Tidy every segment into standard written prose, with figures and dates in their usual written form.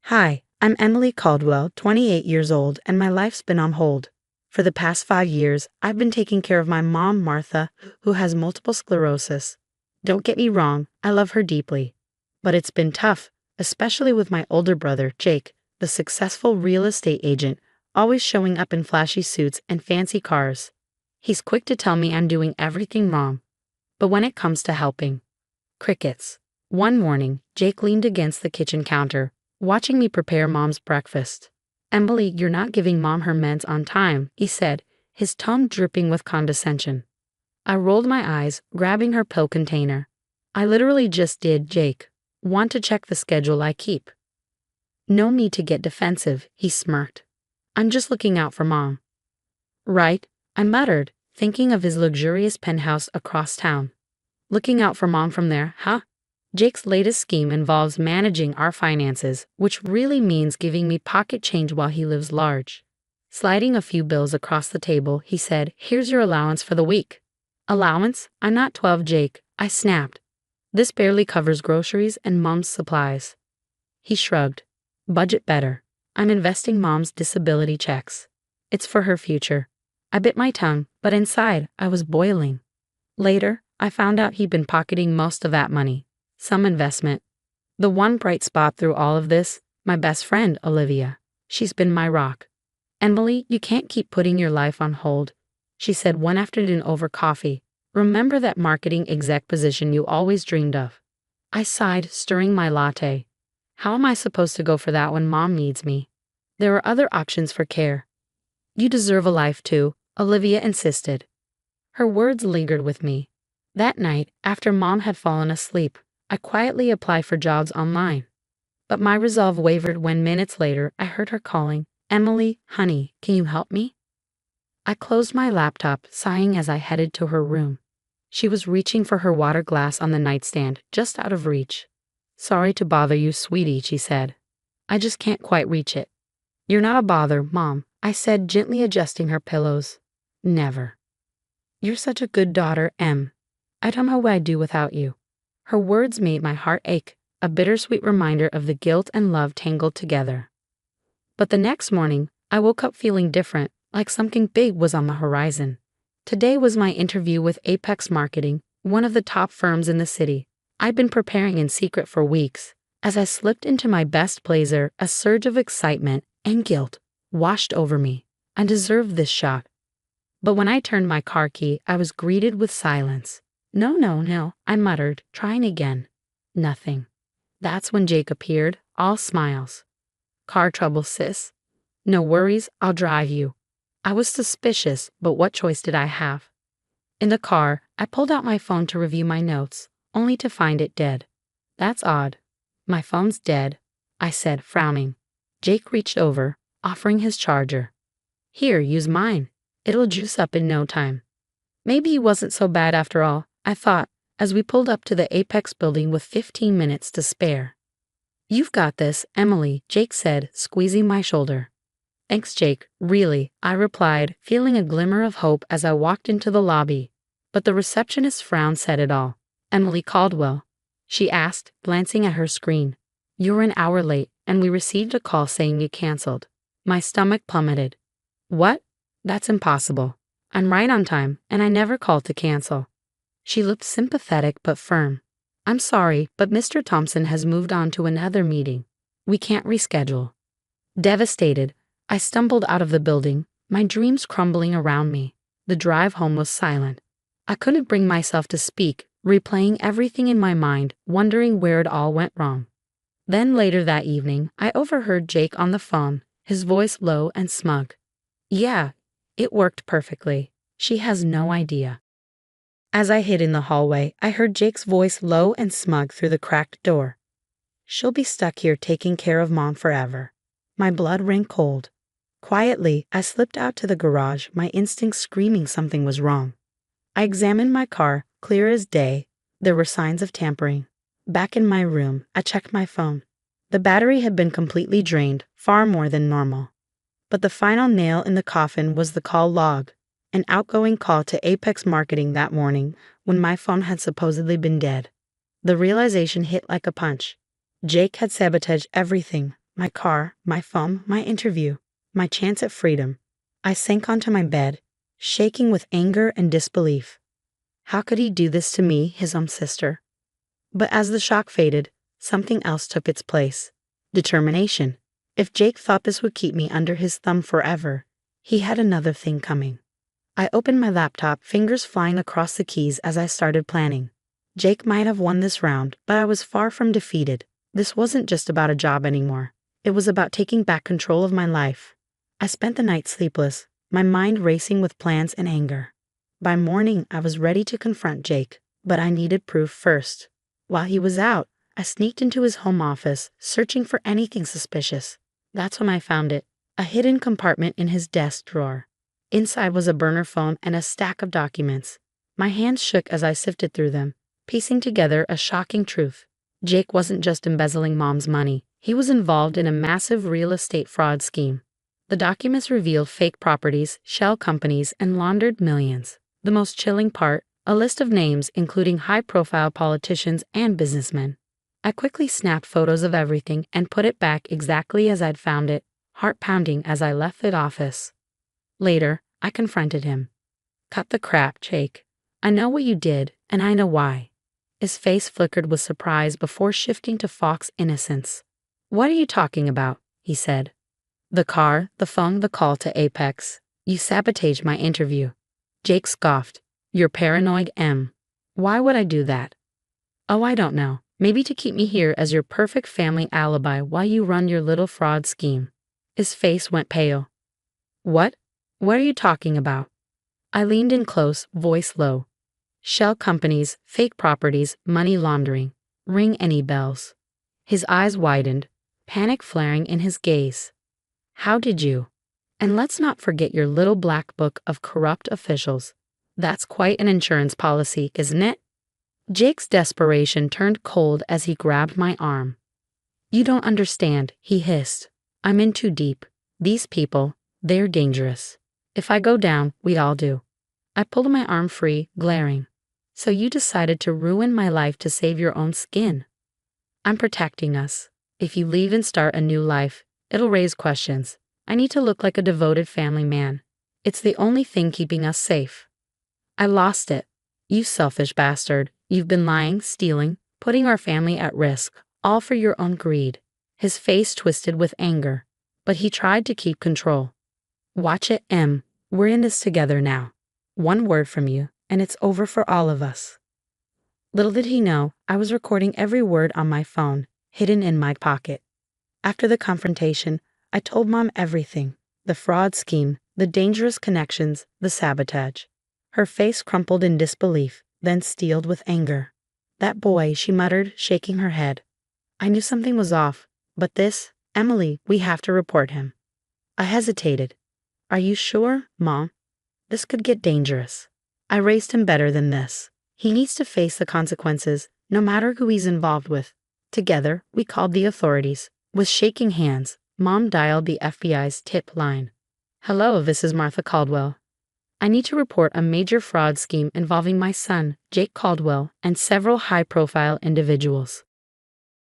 Hi, I'm Emily Caldwell, 28 years old, and my life's been on hold. For the past 5 years, I've been taking care of my mom, Martha, who has multiple sclerosis. Don't get me wrong, I love her deeply. But it's been tough, especially with my older brother, Jake, the successful real estate agent, always showing up in flashy suits and fancy cars. He's quick to tell me I'm doing everything wrong. But when it comes to helping, crickets. One morning, Jake leaned against the kitchen counter, watching me prepare Mom's breakfast. "Emily, you're not giving Mom her meds on time," he said, his tone dripping with condescension. I rolled my eyes, grabbing her pill container. "I literally just did, Jake. Want to check the schedule I keep?" "No need to get defensive," he smirked. "I'm just looking out for Mom." "Right," I muttered, thinking of his luxurious penthouse across town. "Looking out for Mom from there, huh?" Jake's latest scheme involves managing our finances, which really means giving me pocket change while he lives large. Sliding a few bills across the table, he said, "Here's your allowance for the week." "Allowance? I'm not 12, Jake," I snapped. "This barely covers groceries and Mom's supplies." He shrugged. "Budget better. I'm investing Mom's disability checks. It's for her future." I bit my tongue, but inside, I was boiling. Later, I found out he'd been pocketing most of that money. Some investment. The one bright spot through all of this, my best friend, Olivia. She's been my rock. "Emily, you can't keep putting your life on hold," she said one afternoon over coffee. "Remember that marketing exec position you always dreamed of?" I sighed, stirring my latte. How am I supposed to go for that when Mom needs me? There are other options for care. "You deserve a life too," Olivia insisted. Her words lingered with me. That night, after Mom had fallen asleep, I quietly applied for jobs online. But my resolve wavered when minutes later I heard her calling, "Emily, honey, can you help me?" I closed my laptop, sighing as I headed to her room. She was reaching for her water glass on the nightstand, just out of reach. "Sorry to bother you, sweetie," she said. "I just can't quite reach it." "You're not a bother, Mom," I said, gently adjusting her pillows. "Never." "You're such a good daughter, Em. I don't know what I'd do without you." Her words made my heart ache, a bittersweet reminder of the guilt and love tangled together. But the next morning, I woke up feeling different, like something big was on the horizon. Today was my interview with Apex Marketing, one of the top firms in the city. I'd been preparing in secret for weeks. As I slipped into my best blazer, a surge of excitement and guilt washed over me. I deserved this shot. But when I turned my car key, I was greeted with silence. No, I muttered, trying again. Nothing. That's when Jake appeared, all smiles. "Car trouble, sis?" "No worries, I'll drive you." I was suspicious, but what choice did I have? In the car, I pulled out my phone to review my notes, only to find it dead. "That's odd." "My phone's dead," I said, frowning. Jake reached over, offering his charger. "Here, use mine. It'll juice up in no time." Maybe he wasn't so bad after all, I thought, as we pulled up to the Apex building with 15 minutes to spare. "You've got this, Emily," Jake said, squeezing my shoulder. "Thanks, Jake, really," I replied, feeling a glimmer of hope as I walked into the lobby. But the receptionist's frown said it all. "Emily Caldwell?" she asked, glancing at her screen. "You're an hour late, and we received a call saying you canceled." My stomach plummeted. "What? That's impossible. I'm right on time, and I never called to cancel." She looked sympathetic but firm. "I'm sorry, but Mr. Thompson has moved on to another meeting. We can't reschedule." Devastated, I stumbled out of the building, my dreams crumbling around me. The drive home was silent. I couldn't bring myself to speak, replaying everything in my mind, wondering where it all went wrong. Then later that evening, I overheard Jake on the phone, his voice low and smug. "Yeah, it worked perfectly. She has no idea." As I hid in the hallway, I heard Jake's voice low and smug through the cracked door. "She'll be stuck here taking care of Mom forever." My blood ran cold. Quietly, I slipped out to the garage, my instincts screaming something was wrong. I examined my car, clear as day. There were signs of tampering. Back in my room, I checked my phone. The battery had been completely drained, far more than normal. But the final nail in the coffin was the call log. An outgoing call to Apex Marketing that morning when my phone had supposedly been dead. The realization hit like a punch. Jake had sabotaged everything, My car, my phone, my interview, my chance at freedom. I sank onto my bed, shaking with anger and disbelief. How could he do this to me, his own sister? But as the shock faded, something else took its place. Determination. If Jake thought this would keep me under his thumb forever, he had another thing coming. I opened my laptop, fingers flying across the keys as I started planning. Jake might have won this round, but I was far from defeated. This wasn't just about a job anymore. It was about taking back control of my life. I spent the night sleepless, my mind racing with plans and anger. By morning, I was ready to confront Jake, but I needed proof first. While he was out, I sneaked into his home office, searching for anything suspicious. That's when I found it, a hidden compartment in his desk drawer. Inside was a burner phone and a stack of documents. My hands shook as I sifted through them, piecing together a shocking truth. Jake wasn't just embezzling Mom's money. He was involved in a massive real estate fraud scheme. The documents revealed fake properties, shell companies, and laundered millions. The most chilling part, a list of names including high-profile politicians and businessmen. I quickly snapped photos of everything and put it back exactly as I'd found it, heart pounding as I left the office. Later, I confronted him. Cut the crap, Jake. I know what you did, and I know why. His face flickered with surprise before shifting to Fox innocence. What are you talking about? He said. The car, the phone, the call to Apex. You sabotaged my interview. Jake scoffed. You're paranoid, M. Why would I do that? Oh, I don't know. Maybe to keep me here as your perfect family alibi while you run your little fraud scheme. His face went pale. What? What are you talking about? I leaned in close, voice low. Shell companies, fake properties, money laundering. Ring any bells? His eyes widened, panic flaring in his gaze. How did you? And let's not forget your little black book of corrupt officials. That's quite an insurance policy, isn't it? Jake's desperation turned cold as he grabbed my arm. You don't understand, he hissed. I'm in too deep. These people, they're dangerous. If I go down, we all do. I pulled my arm free, glaring. So you decided to ruin my life to save your own skin. I'm protecting us. If you leave and start a new life, it'll raise questions. I need to look like a devoted family man. It's the only thing keeping us safe. I lost it. You selfish bastard. You've been lying, stealing, putting our family at risk, all for your own greed. His face twisted with anger, but he tried to keep control. Watch it, M. We're in this together now. One word from you, and it's over for all of us. Little did he know, I was recording every word on my phone, hidden in my pocket. After the confrontation, I told Mom everything. The fraud scheme, the dangerous connections, the sabotage. Her face crumpled in disbelief, then steeled with anger. That boy, she muttered, shaking her head. I knew something was off, but this, Emily, we have to report him. I hesitated. Are you sure, Mom? This could get dangerous. I raised him better than this. He needs to face the consequences, no matter who he's involved with. Together, we called the authorities. With shaking hands, Mom dialed the FBI's tip line. Hello, this is Martha Caldwell. I need to report a major fraud scheme involving my son, Jake Caldwell, and several high-profile individuals.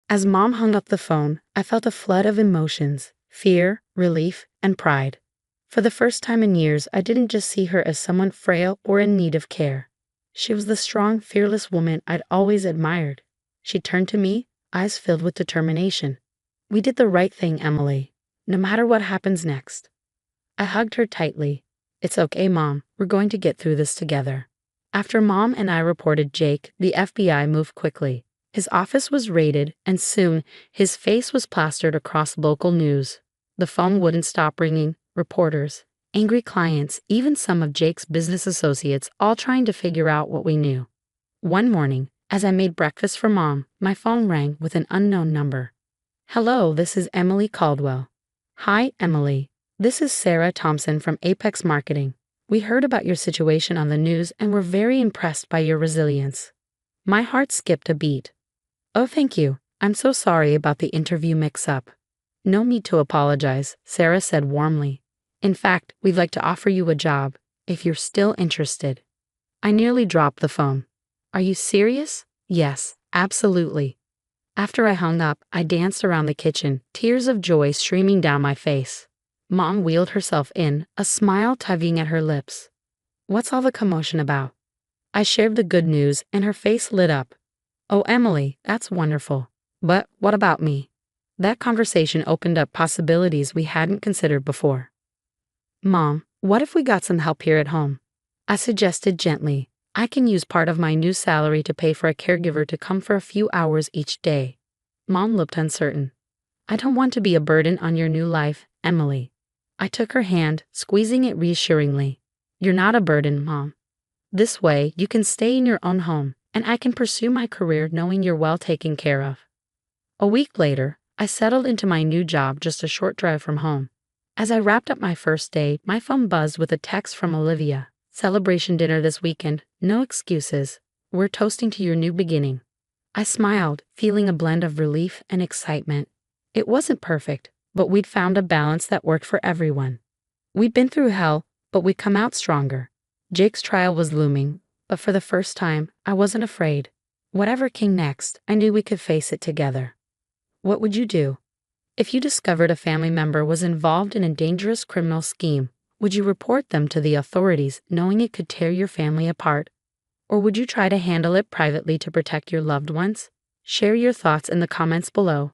As Mom hung up the phone, I felt a flood of emotions, fear, relief, and pride. For the first time in years, I didn't just see her as someone frail or in need of care. She was the strong, fearless woman I'd always admired. She turned to me, eyes filled with determination. We did the right thing, Emily, no matter what happens next. I hugged her tightly. It's okay, Mom. We're going to get through this together. After Mom and I reported Jake, the FBI moved quickly. His office was raided, and soon his face was plastered across local news. The phone wouldn't stop ringing. Reporters, angry clients, even some of Jake's business associates, all trying to figure out what we knew. One morning, as I made breakfast for Mom, my phone rang with an unknown number. Hello, this is Emily Caldwell. Hi, Emily. This is Sarah Thompson from Apex Marketing. We heard about your situation on the news and were very impressed by your resilience. My heart skipped a beat. Oh, thank you. I'm so sorry about the interview mix-up. No need to apologize, Sarah said warmly. In fact, we'd like to offer you a job, if you're still interested. I nearly dropped the phone. Are you serious? Yes, absolutely. After I hung up, I danced around the kitchen, tears of joy streaming down my face. Mom wheeled herself in, a smile tugging at her lips. What's all the commotion about? I shared the good news, and her face lit up. Oh, Emily, that's wonderful. But what about me? That conversation opened up possibilities we hadn't considered before. Mom, what if we got some help here at home? I suggested gently. I can use part of my new salary to pay for a caregiver to come for a few hours each day. Mom looked uncertain. I don't want to be a burden on your new life, Emily. I took her hand, squeezing it reassuringly. You're not a burden, Mom. This way, you can stay in your own home, and I can pursue my career knowing you're well taken care of. A week later, I settled into my new job just a short drive from home. As I wrapped up my first day, my phone buzzed with a text from Olivia. Celebration dinner this weekend, no excuses. We're toasting to your new beginning. I smiled, feeling a blend of relief and excitement. It wasn't perfect, but we'd found a balance that worked for everyone. We'd been through hell, but we'd come out stronger. Jake's trial was looming, but for the first time, I wasn't afraid. Whatever came next, I knew we could face it together. What would you do? If you discovered a family member was involved in a dangerous criminal scheme, would you report them to the authorities knowing it could tear your family apart? Or would you try to handle it privately to protect your loved ones? Share your thoughts in the comments below.